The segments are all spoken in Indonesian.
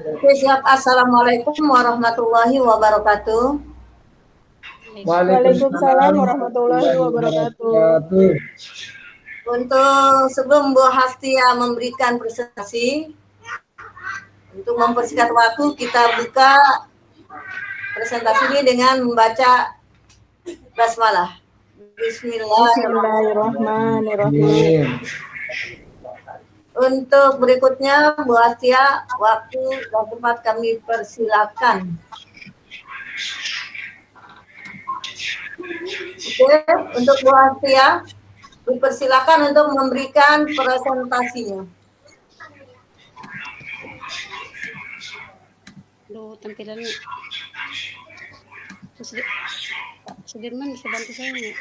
Oke, siap. Assalamualaikum warahmatullahi wabarakatuh. Waalaikumsalam warahmatullahi wabarakatuh. Untuk sebelum Bu Hastia memberikan presentasi, untuk mempersingkat waktu, kita buka presentasi ini dengan membaca basmalah. Bismillahirrahmanirrahim. Untuk berikutnya, Bu Hastia, waktu dan tempat kami persilakan. Oke, untuk Bu Hastia, dipersilakan untuk memberikan presentasinya. Loh, tampilannya. Sudirman bisa bantu saya nggak?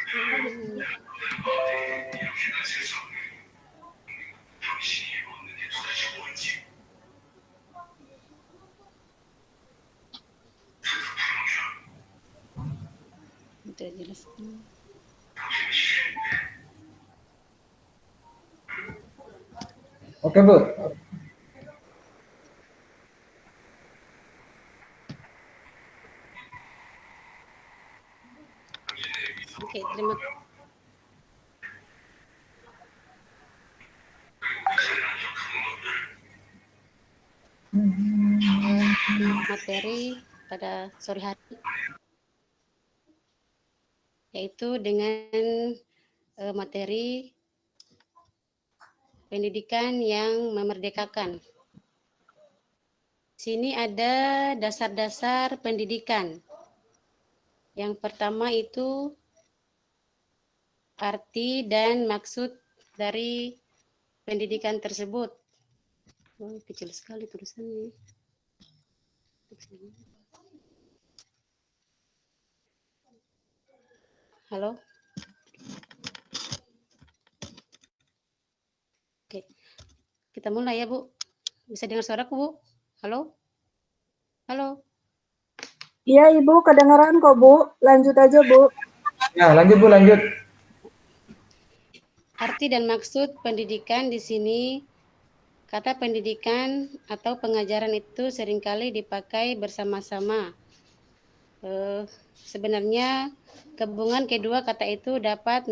Tidak jelas. Oke, Bu. Oke, terima kasih. Materi pada sore hari yaitu dengan materi pendidikan yang memerdekakan. Sini ada dasar-dasar pendidikan. Yang pertama itu arti dan maksud dari pendidikan tersebut. Oh, kecil sekali tulisannya. Halo. Oke. Kita mulai ya, Bu. Bisa dengar suaraku, Bu? Halo? Halo? Iya, Ibu, kedengaran kok, Bu. Lanjut aja, Bu. Ya, lanjut, Bu, lanjut. Arti dan maksud pendidikan di sini, kata pendidikan atau pengajaran itu seringkali dipakai bersama-sama. Sebenarnya gabungan kedua kata itu dapat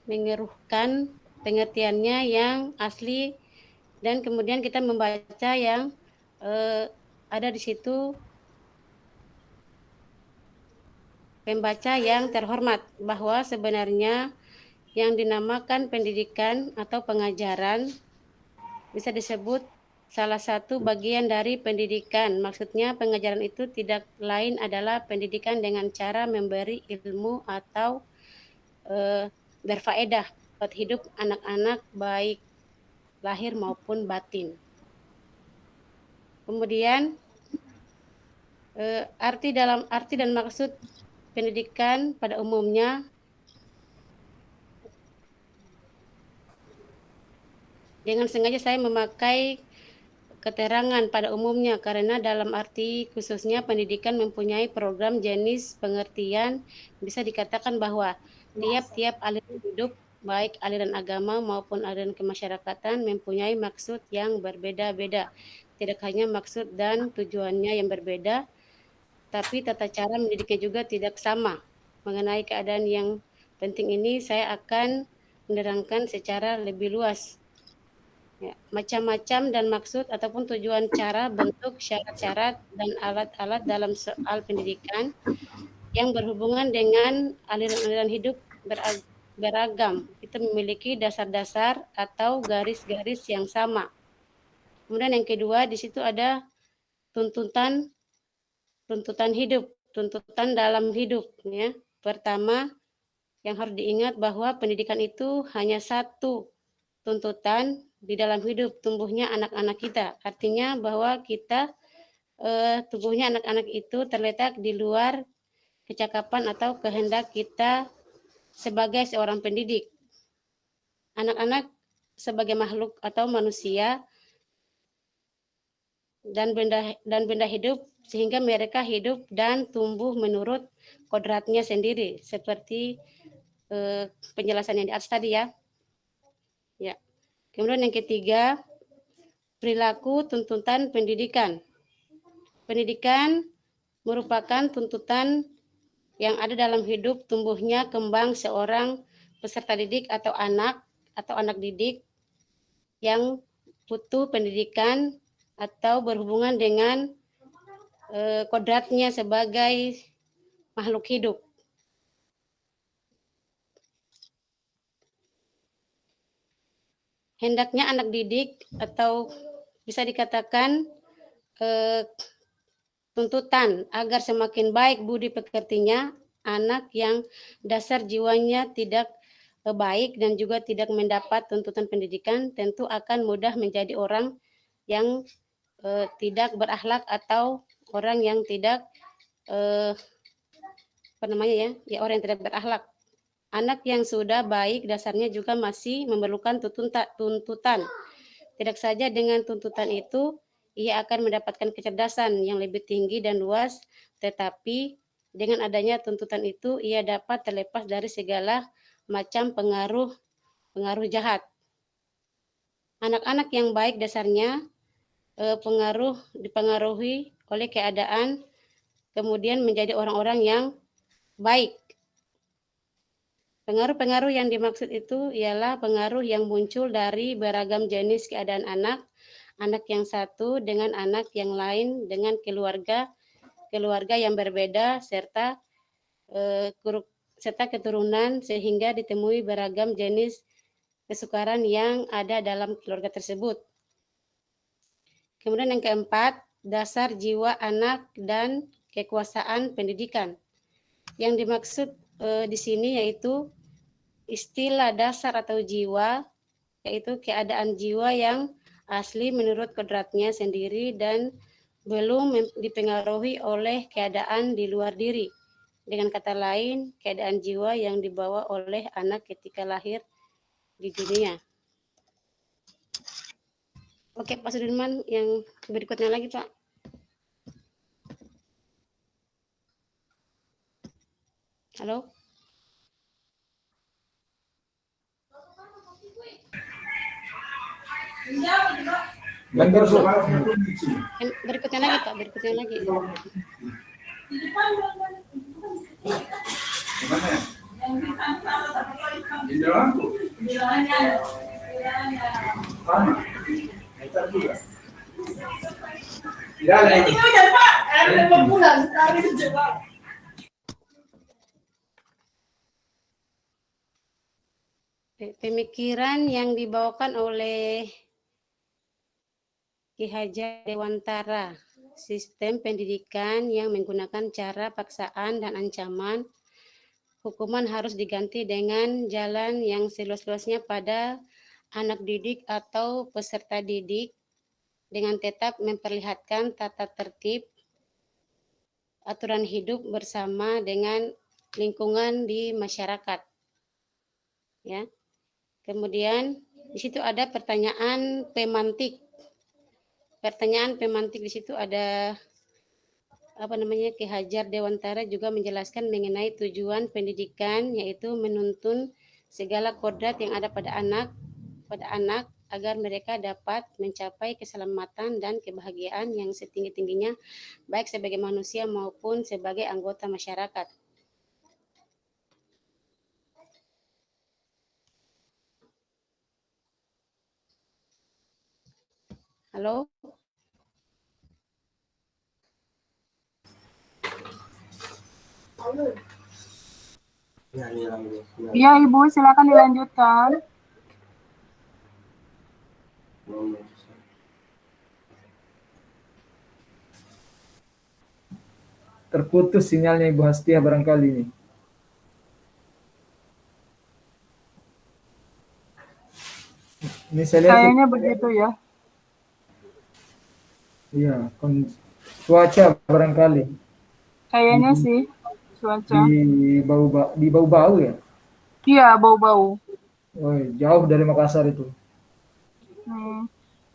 mengeruhkan pengertiannya yang asli, dan kemudian kita membaca yang ada di situ. Pembaca yang terhormat, bahwa sebenarnya yang dinamakan pendidikan atau pengajaran bisa disebut salah satu bagian dari pendidikan. Maksudnya pengajaran itu tidak lain adalah pendidikan dengan cara memberi ilmu atau berfaedah buat hidup anak-anak baik lahir maupun batin. Kemudian arti dan maksud pendidikan pada umumnya dengan sengaja saya memakai keterangan pada umumnya karena dalam arti khususnya pendidikan mempunyai program jenis pengertian, bisa dikatakan bahwa tiap-tiap aliran hidup baik aliran agama maupun aliran kemasyarakatan mempunyai maksud yang berbeda-beda. Tidak hanya maksud dan tujuannya yang berbeda, tapi tata cara mendidiknya juga tidak sama. Mengenai keadaan yang penting ini saya akan menerangkan secara lebih luas. Ya, macam-macam dan maksud ataupun tujuan, cara, bentuk, syarat-syarat, dan alat-alat dalam soal pendidikan yang berhubungan dengan aliran-aliran hidup beragam. Kita memiliki dasar-dasar atau garis-garis yang sama. Kemudian yang kedua, di situ ada tuntutan hidup, tuntutan dalam hidup. Ya. Pertama, yang harus diingat bahwa pendidikan itu hanya satu tuntutan di dalam hidup tumbuhnya anak-anak kita. Artinya bahwa kita tumbuhnya anak-anak itu terletak di luar kecakapan atau kehendak kita sebagai seorang pendidik. Anak-anak sebagai makhluk atau manusia dan benda hidup, sehingga mereka hidup dan tumbuh menurut kodratnya sendiri seperti penjelasan yang di atas tadi ya. Ya. Kemudian yang ketiga, perilaku tuntutan pendidikan. Pendidikan merupakan tuntutan yang ada dalam hidup tumbuhnya kembang seorang peserta didik atau anak didik yang butuh pendidikan atau berhubungan dengan kodratnya sebagai makhluk hidup. Hendaknya anak didik atau bisa dikatakan tuntutan agar semakin baik budi pekertinya, anak yang dasar jiwanya tidak baik dan juga tidak mendapat tuntutan pendidikan tentu akan mudah menjadi orang yang tidak berakhlak atau orang yang tidak orang yang tidak berakhlak. Anak yang sudah baik dasarnya juga masih memerlukan tuntutan. Tidak saja dengan tuntutan itu ia akan mendapatkan kecerdasan yang lebih tinggi dan luas, tetapi dengan adanya tuntutan itu ia dapat terlepas dari segala macam pengaruh jahat. Anak-anak yang baik dasarnya dipengaruhi oleh keadaan, kemudian menjadi orang-orang yang baik. Pengaruh-pengaruh yang dimaksud itu ialah pengaruh yang muncul dari beragam jenis keadaan anak yang satu dengan anak yang lain dengan keluarga yang berbeda serta keturunan sehingga ditemui beragam jenis kesukaran yang ada dalam keluarga tersebut. Kemudian yang keempat, dasar jiwa anak dan kekuasaan pendidikan. Yang dimaksud di sini yaitu istilah dasar atau jiwa, yaitu keadaan jiwa yang asli menurut kodratnya sendiri dan belum dipengaruhi oleh keadaan di luar diri. Dengan kata lain, keadaan jiwa yang dibawa oleh anak ketika lahir di dunia. Oke, Pak Sudirman, yang berikutnya lagi, Pak. Halo? Berikutnya lagi, Pak. Berikutnya lagi. Pemikiran yang dibawakan oleh Ki Hajar Dewantara, sistem pendidikan yang menggunakan cara paksaan dan ancaman, hukuman harus diganti dengan jalan yang seluas-luasnya pada anak didik atau peserta didik dengan tetap memperlihatkan tata tertib, aturan hidup bersama dengan lingkungan di masyarakat. Ya. Kemudian di situ ada pertanyaan pemantik. Pertanyaan pemantik di situ ada Ki Hajar Dewantara juga menjelaskan mengenai tujuan pendidikan, yaitu menuntun segala kodrat yang ada pada anak agar mereka dapat mencapai keselamatan dan kebahagiaan yang setinggi-tingginya baik sebagai manusia maupun sebagai anggota masyarakat. Halo? Iya, Ibu, silakan dilanjutkan. Terputus sinyalnya Ibu Hastia barangkali ini. Ini saya lihat. Kayaknya begitu ya. Iya, cuaca barangkali. Kayaknya sih cuaca. Di bau-bau ya? Iya, bau-bau. Oh, jauh dari Makassar itu.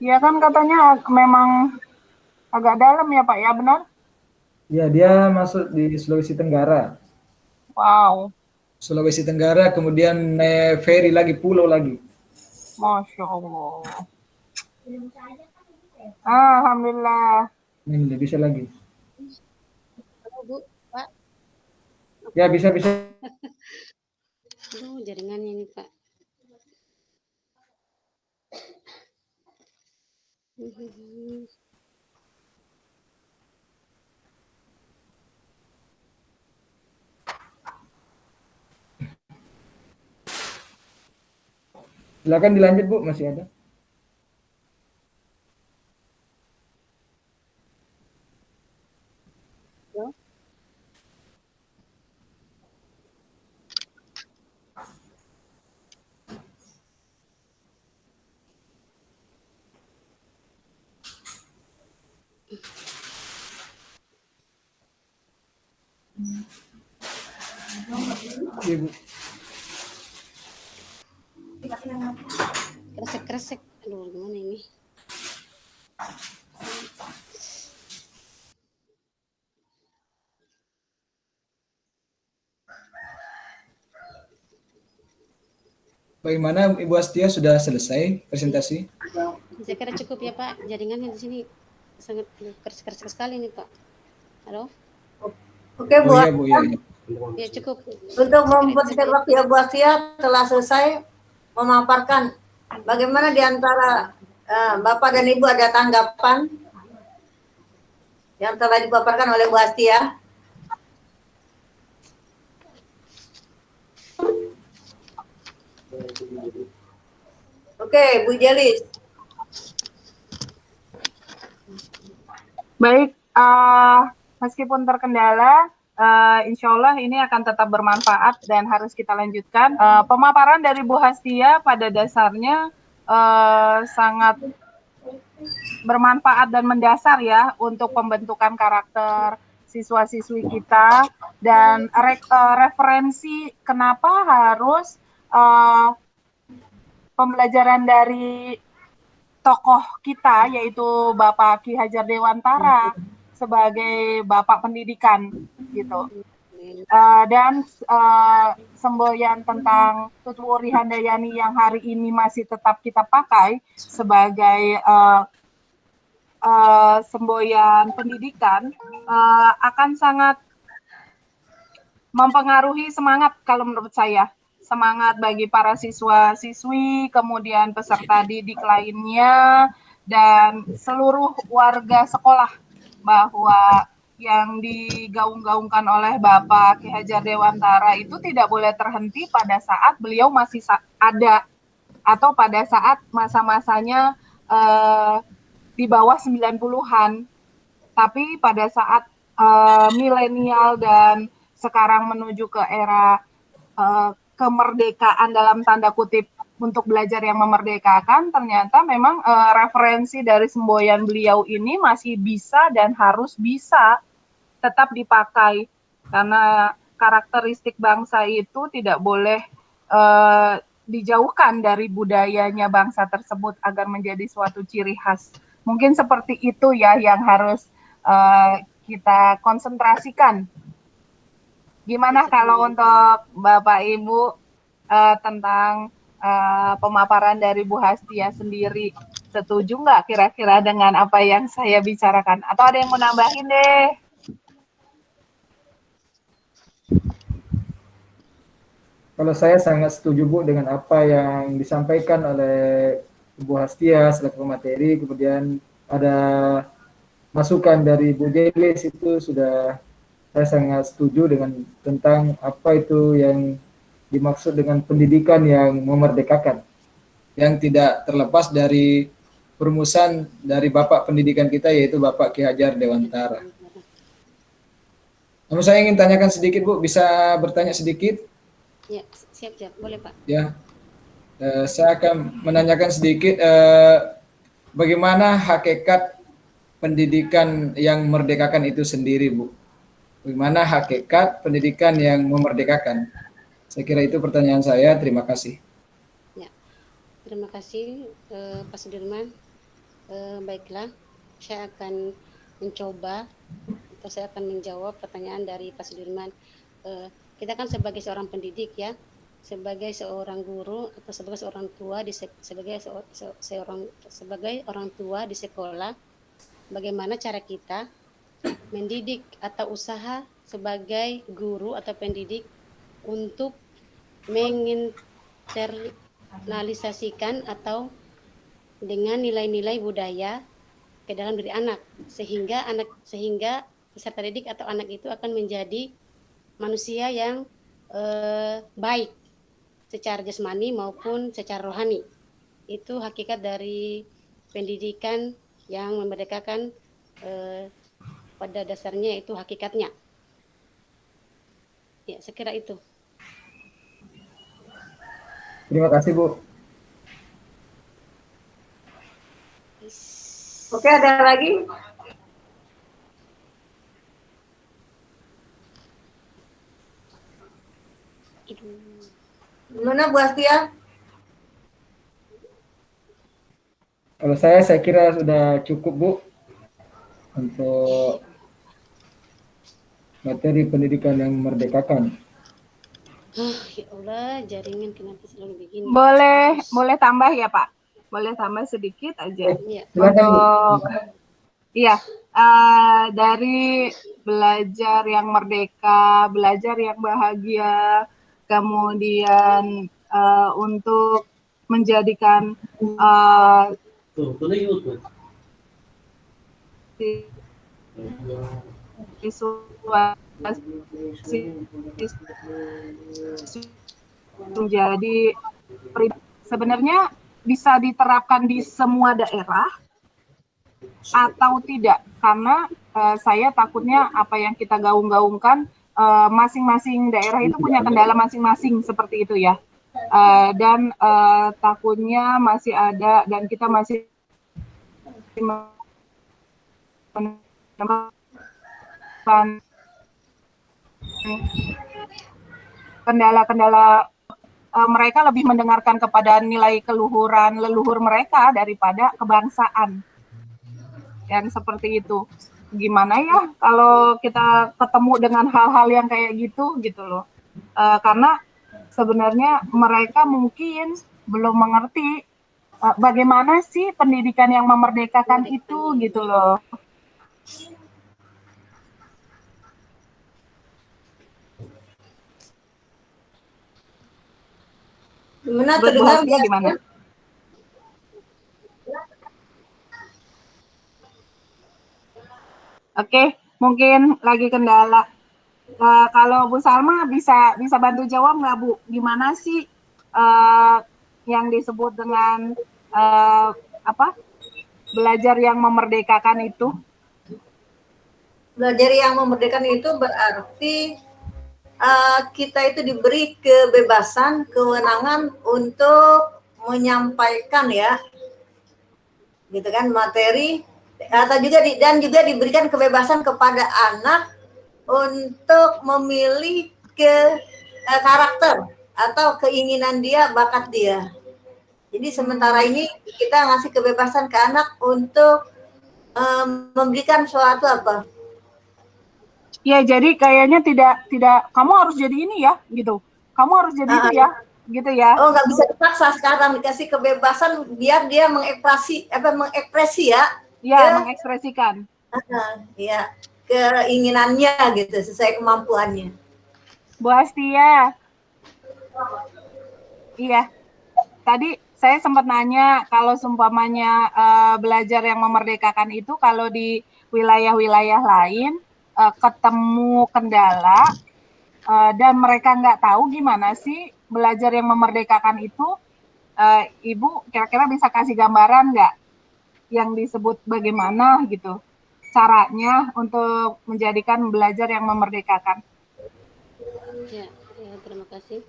Iya kan katanya memang agak dalam ya Pak ya, benar? Iya, dia masuk di Sulawesi Tenggara. Wow, Sulawesi Tenggara, kemudian naik ferry lagi, pulau lagi. Masya Allah. Alhamdulillah. Ini bisa lagi. Halo Bu, Pak. Ya, bisa. Aduh, jaringannya ini Pak. Silakan dilanjut Bu, masih ada. Iya Bu. Kresek-kresek. Aduh, gimana ini? Bagaimana Ibu Astia, sudah selesai presentasi? Saya kira cukup ya Pak. Jaringannya di sini sangat kresek-kresek sekali nih Pak. Halo? Oke Bu, Oh iya Bu, iya. Ya cukup. untuk mempersingkat waktu ya Bu Astia, telah selesai memaparkan bagaimana di antara Bapak dan Ibu ada tanggapan yang telah dipaparkan oleh Bu Astia. Oke, Bu Jelis. Baik, meskipun terkendala, insya Allah ini akan tetap bermanfaat dan harus kita lanjutkan. Pemaparan dari Bu Hastia pada dasarnya sangat bermanfaat dan mendasar ya untuk pembentukan karakter siswa-siswi kita, dan referensi kenapa harus pembelajaran dari tokoh kita yaitu Bapak Ki Hajar Dewantara sebagai Bapak Pendidikan gitu. Dan semboyan tentang Tutwuri Handayani yang hari ini masih tetap kita pakai sebagai semboyan pendidikan akan sangat mempengaruhi semangat kalau menurut saya. Semangat bagi para siswa-siswi, kemudian peserta didik lainnya, dan seluruh warga sekolah, bahwa yang digaung-gaungkan oleh Bapak Ki Hajar Dewantara itu tidak boleh terhenti pada saat beliau masih ada, atau pada saat masa-masanya di bawah 90-an. Tapi pada saat milenial dan sekarang menuju ke era kemerdekaan dalam tanda kutip untuk belajar yang memerdekakan, ternyata memang referensi dari semboyan beliau ini masih bisa dan harus bisa tetap dipakai, karena karakteristik bangsa itu tidak boleh dijauhkan dari budayanya bangsa tersebut agar menjadi suatu ciri khas. Mungkin seperti itu ya yang harus kita konsentrasikan. Gimana kalau untuk Bapak Ibu tentang pemaparan dari Bu Hastia sendiri, setuju nggak kira-kira dengan apa yang saya bicarakan? Atau ada yang mau nambahin deh? Kalau saya sangat setuju Bu dengan apa yang disampaikan oleh Bu Hastia selaku materi, kemudian ada masukan dari Bu Jelis, itu sudah saya sangat setuju dengan tentang apa itu yang dimaksud dengan pendidikan yang memerdekakan, yang tidak terlepas dari perumusan dari Bapak Pendidikan kita, yaitu Bapak Ki Hajar Dewantara. Namun saya ingin tanyakan sedikit Bu, bisa bertanya sedikit? Ya, siap, boleh Pak. Ya, saya akan menanyakan sedikit bagaimana hakikat pendidikan yang memerdekakan itu sendiri Bu. Bagaimana hakikat pendidikan yang memerdekakan? Saya kira itu pertanyaan saya. Terima kasih. Ya, terima kasih Pak Sudirman. Baiklah, saya akan mencoba atau saya akan menjawab pertanyaan dari Pak Sudirman. kita kan sebagai seorang pendidik ya, sebagai seorang guru atau sebagai seorang tua sebagai orang tua di sekolah, bagaimana cara kita mendidik atau usaha sebagai guru atau pendidik untuk menginternalisasikan atau dengan nilai-nilai budaya ke dalam diri anak, sehingga peserta didik atau anak itu akan menjadi manusia yang baik secara jasmani maupun secara rohani. Itu hakikat dari pendidikan yang memerdekakan, pada dasarnya itu hakikatnya. Ya, saya kira itu. Terima kasih, Bu. Oke, ada lagi? Gimana Bu Astia? Kalau saya kira sudah cukup, Bu, untuk materi pendidikan yang memerdekakan. Ya Allah, jaringan kenapa selalu begini? Boleh tambah ya Pak? Boleh tambah sedikit aja. Iya. Untuk dari belajar yang merdeka, belajar yang bahagia, kemudian untuk menjadikan siswa menjadi sebenarnya bisa diterapkan di semua daerah atau tidak, karena saya takutnya apa yang kita gaung-gaungkan masing-masing daerah itu punya kendala masing-masing seperti itu ya, dan takutnya masih ada dan kita masih menemukan kendala-kendala. Mereka lebih mendengarkan kepada nilai keluhuran leluhur mereka daripada kebangsaan. Yang seperti itu. Gimana ya kalau kita ketemu dengan hal-hal yang kayak gitu loh. Karena sebenarnya mereka mungkin belum mengerti bagaimana sih pendidikan yang memerdekakan itu gitu loh. Gimana terdengar? Gimana? Oke, mungkin lagi kendala. Kalau Bu Salma bisa bantu jawab nggak Bu? Gimana sih yang disebut dengan belajar yang memerdekakan itu? Belajar yang memerdekakan itu berarti kita itu diberi kebebasan, kewenangan untuk menyampaikan ya, gitu kan, materi, atau juga diberikan kebebasan kepada anak untuk memilih karakter atau keinginan dia, bakat dia. Jadi sementara ini kita ngasih kebebasan ke anak untuk memberikan suatu apa? Ya, jadi kayaknya tidak kamu harus jadi ini ya, gitu. Kamu harus jadi itu ya, gitu ya. Oh, nggak bisa dipaksa sekarang, dikasih kebebasan biar dia mengekspresi ya. Ya, mengekspresikan. Ya, keinginannya gitu, sesuai kemampuannya. Bu Astia. Iya. Tadi saya sempat nanya kalau seumpamanya belajar yang memerdekakan itu kalau di wilayah-wilayah lain ketemu kendala dan mereka nggak tahu gimana sih belajar yang memerdekakan itu, Ibu kira-kira bisa kasih gambaran nggak yang disebut bagaimana gitu caranya untuk menjadikan belajar yang memerdekakan? Ya, terima kasih.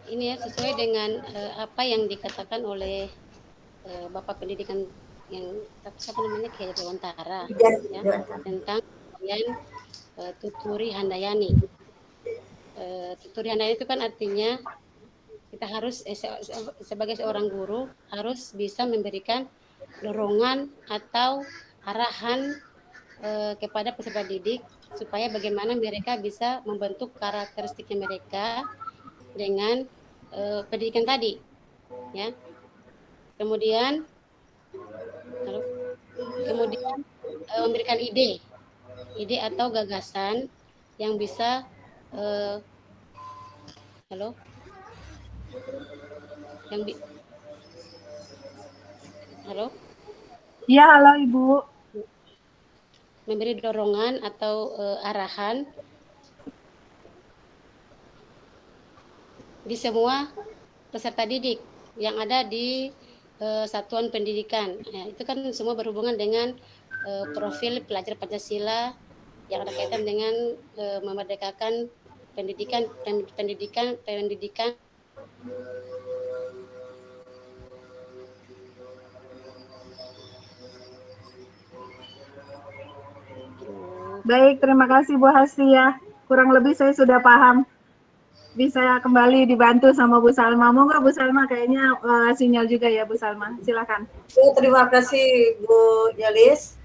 Ini ya sesuai dengan apa yang dikatakan oleh Bapak Pendidikan yang siapa namanya Kiai Dewantara ya, tentang Tuturi Handayani. Tuturi Handayani itu kan artinya kita harus sebagai seorang guru harus bisa memberikan dorongan atau arahan kepada peserta didik supaya bagaimana mereka bisa membentuk karakteristiknya mereka dengan pendidikan tadi, ya. Kemudian memberikan ide atau gagasan yang bisa Iya, halo Ibu. memberi dorongan atau arahan di semua peserta didik yang ada di satuan pendidikan. Ya, itu kan semua berhubungan dengan profil pelajar Pancasila yang ada kaitan dengan memerdekakan pendidikan. Baik, terima kasih Bu Hastia. Kurang lebih saya sudah paham. Bisa kembali dibantu sama Bu Salma. Mau nggak Bu Salma? Kayaknya sinyal juga ya Bu Salma. Silakan. Terima kasih Bu Jalis.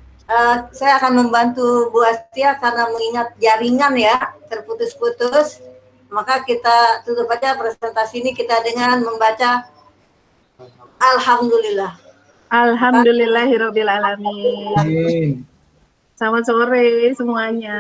Saya akan membantu Bu Hastia karena mengingat jaringan ya terputus-putus. Maka kita tutup aja presentasi ini kita dengan membaca Alhamdulillah. Alhamdulillahirobbilalamin. Amin. Selamat sore semuanya.